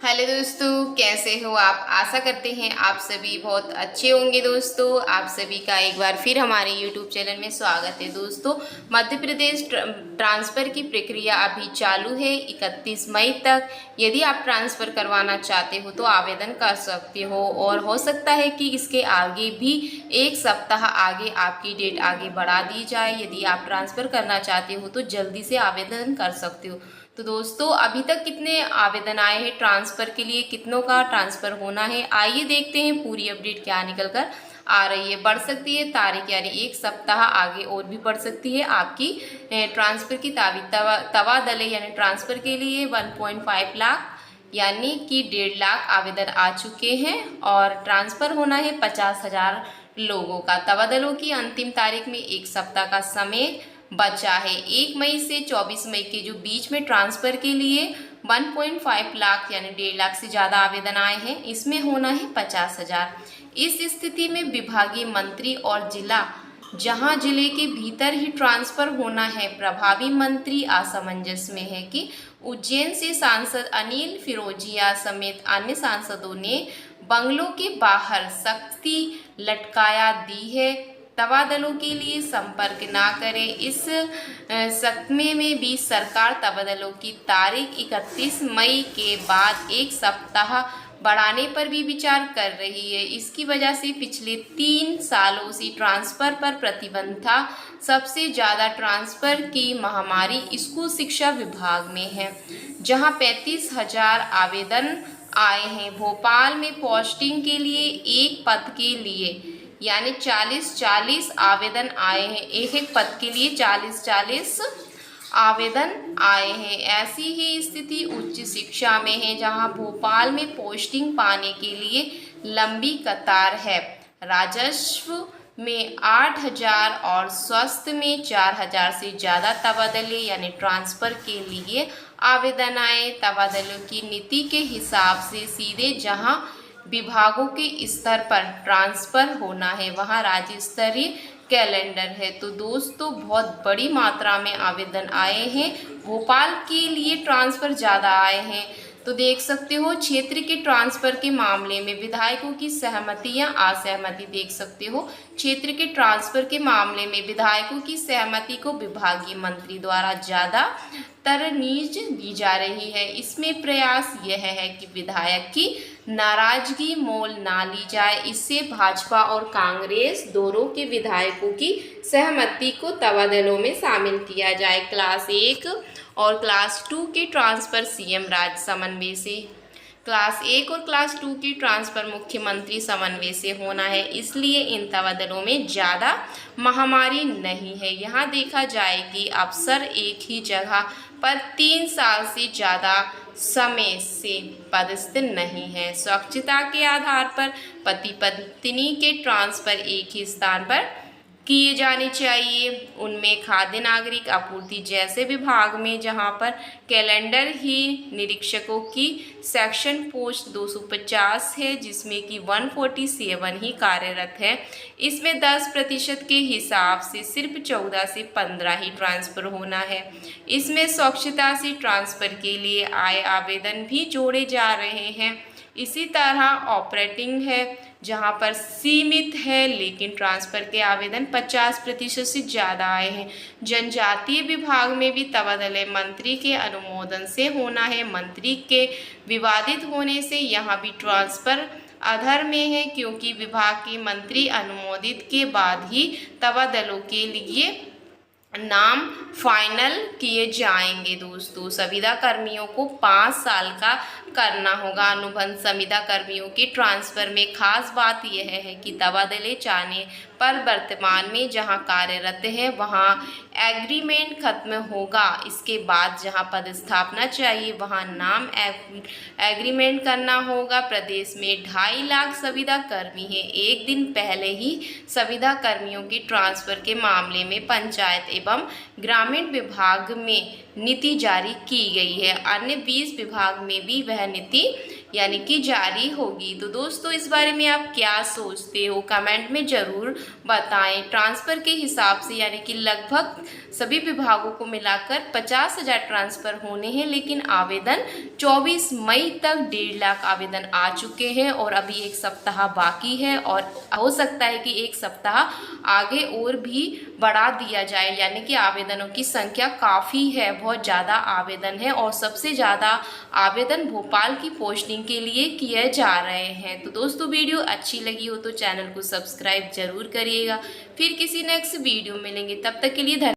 Hello दोस्तों, कैसे हो आप। आशा करते हैं आप सभी बहुत अच्छे होंगे। दोस्तों आप सभी का एक बार फिर हमारे यूट्यूब चैनल में स्वागत है। दोस्तों मध्य प्रदेश ट्रांसफ़र की प्रक्रिया अभी चालू है 31 मई तक। यदि आप ट्रांसफ़र करवाना चाहते हो तो आवेदन कर सकते हो और हो सकता है कि इसके आगे भी एक सप्ताह आगे आपकी डेट आगे बढ़ा दी जाए। यदि आप ट्रांसफ़र करना चाहते हो तो जल्दी से आवेदन कर सकते हो। तो दोस्तों अभी तक कितने आवेदन आए हैं ट्रांसफ़र के लिए, कितनों का ट्रांसफ़र होना है, आइए देखते हैं पूरी अपडेट क्या निकल कर आ रही है। बढ़ सकती है तारीख, यानी एक सप्ताह आगे और भी बढ़ सकती है आपकी ट्रांसफ़र की तबादले यानी ट्रांसफ़र के लिए 1.5 लाख यानी कि 1.5 लाख आवेदन आ चुके हैं और ट्रांसफ़र होना है 50,000 लोगों का। तबादलों की अंतिम तारीख में एक सप्ताह का समय बचा है। 1 मई से 24 मई के जो बीच में ट्रांसफ़र के लिए 1.5 लाख यानी 1.5 लाख से ज़्यादा आवेदन आए हैं। इसमें होना है 50,000। इस स्थिति में विभागीय मंत्री और जहां जिले के भीतर ही ट्रांसफ़र होना है, प्रभावी मंत्री असमंजस में है कि उज्जैन से सांसद अनिल फिरोजिया समेत अन्य सांसदों ने बंगलों के बाहर सख्ती लटकाया दी है। तबादलों के लिए संपर्क ना करें। इस सकमे में भी सरकार तबादलों की तारीख 31 मई के बाद एक सप्ताह बढ़ाने पर भी विचार कर रही है। इसकी वजह से पिछले 3 सालों से ट्रांसफ़र पर प्रतिबंध था। सबसे ज़्यादा ट्रांसफ़र की महामारी स्कूल शिक्षा विभाग में है, जहां 35,000 आवेदन आए हैं। भोपाल में पोस्टिंग के लिए एक पद के लिए यानी 40-40 आवेदन आए हैं। एक पद के लिए 40-40 आवेदन आए हैं। ऐसी ही स्थिति उच्च शिक्षा में है, जहां भोपाल में पोस्टिंग पाने के लिए लंबी कतार है। राजस्व में 8,000 और स्वास्थ्य में 4,000 से ज़्यादा तबादले यानी ट्रांसफ़र के लिए आवेदन आए। तबादलों की नीति के हिसाब से सीधे जहां विभागों के स्तर पर ट्रांसफ़र होना है वहाँ राज्य स्तरीय कैलेंडर है। तो दोस्तों बहुत बड़ी मात्रा में आवेदन आए हैं। भोपाल के लिए ट्रांसफ़र ज़्यादा आए हैं। तो देख सकते हो क्षेत्र के ट्रांसफ़र के मामले में विधायकों की सहमति या असहमति देख सकते हो। क्षेत्र के ट्रांसफ़र के मामले में विधायकों की सहमति को विभागीय मंत्री द्वारा ज़्यादा तरजीह दी जा रही है। इसमें प्रयास यह है कि विधायक की नाराजगी मोल ना ली जाए। इससे भाजपा और कांग्रेस दोनों के विधायकों की सहमति को तबादलों में शामिल किया जाए। क्लास 1 और क्लास 2 के ट्रांसफ़र सीएम राज्य समन्वय से, क्लास 1 और क्लास 2 की ट्रांसफ़र मुख्यमंत्री समन्वय से होना है। इसलिए इन तबादलों में ज़्यादा महामारी नहीं है। यहाँ देखा जाए कि अफसर एक ही जगह पर 3 साल से ज़्यादा समय से पदस्थ नहीं है। स्वच्छता के आधार पर पति पत्नी के ट्रांसफ़र एक ही स्थान पर किए जाने चाहिए। उनमें खाद्य नागरिक आपूर्ति जैसे विभाग में, जहां पर कैलेंडर ही निरीक्षकों की सेक्शन पोस्ट 250 है, जिसमें कि 147 ही कार्यरत है। इसमें 10% के हिसाब से सिर्फ 14 से 15 ही ट्रांसफ़र होना है। इसमें स्वच्छता से ट्रांसफ़र के लिए आए आवेदन भी जोड़े जा रहे हैं। इसी तरह ऑपरेटिंग है, जहां पर सीमित है, लेकिन ट्रांसफ़र के आवेदन 50% से ज़्यादा आए हैं। जनजातीय विभाग में भी तबादले मंत्री के अनुमोदन से होना है। मंत्री के विवादित होने से यहाँ भी ट्रांसफ़र अधर में है, क्योंकि विभाग के मंत्री अनुमोदित के बाद ही तबादलों के लिए नाम फाइनल किए जाएंगे। दोस्तों संविदा कर्मियों को 5 साल का करना होगा। अनुबंध संविदा कर्मियों के ट्रांसफ़र में खास बात यह है कि तबादले चाहने पर वर्तमान में जहां कार्यरत है वहां एग्रीमेंट खत्म होगा। इसके बाद जहां पदस्थापना चाहिए वहां नाम एग्रीमेंट करना होगा। प्रदेश में 2.5 लाख संविदा कर्मी हैं। एक दिन पहले ही संविदा कर्मियों के ट्रांसफ़र के मामले में पंचायत एवं ग्रामीण विभाग में नीति जारी की गई है। अन्य 20 विभाग में भी वह नीति यानी कि जारी होगी। तो दोस्तों इस बारे में आप क्या सोचते हो, कमेंट में ज़रूर बताएं। ट्रांसफ़र के हिसाब से यानी कि लगभग सभी विभागों को मिलाकर 50,000 ट्रांसफ़र होने हैं, लेकिन आवेदन 24 मई तक 1.5 लाख आवेदन आ चुके हैं और अभी 1 सप्ताह बाकी है और हो सकता है कि 1 सप्ताह आगे और भी बढ़ा दिया जाए, यानी कि आवेदनों की संख्या काफ़ी है, बहुत ज़्यादा आवेदन है और सबसे ज़्यादा आवेदन भोपाल की पोस्टिंग के लिए किए जा रहे हैं। तो दोस्तों वीडियो अच्छी लगी हो तो चैनल को सब्सक्राइब जरूर करिएगा। फिर किसी नेक्स्ट वीडियो मिलेंगे, तब तक के लिए धन्यवाद।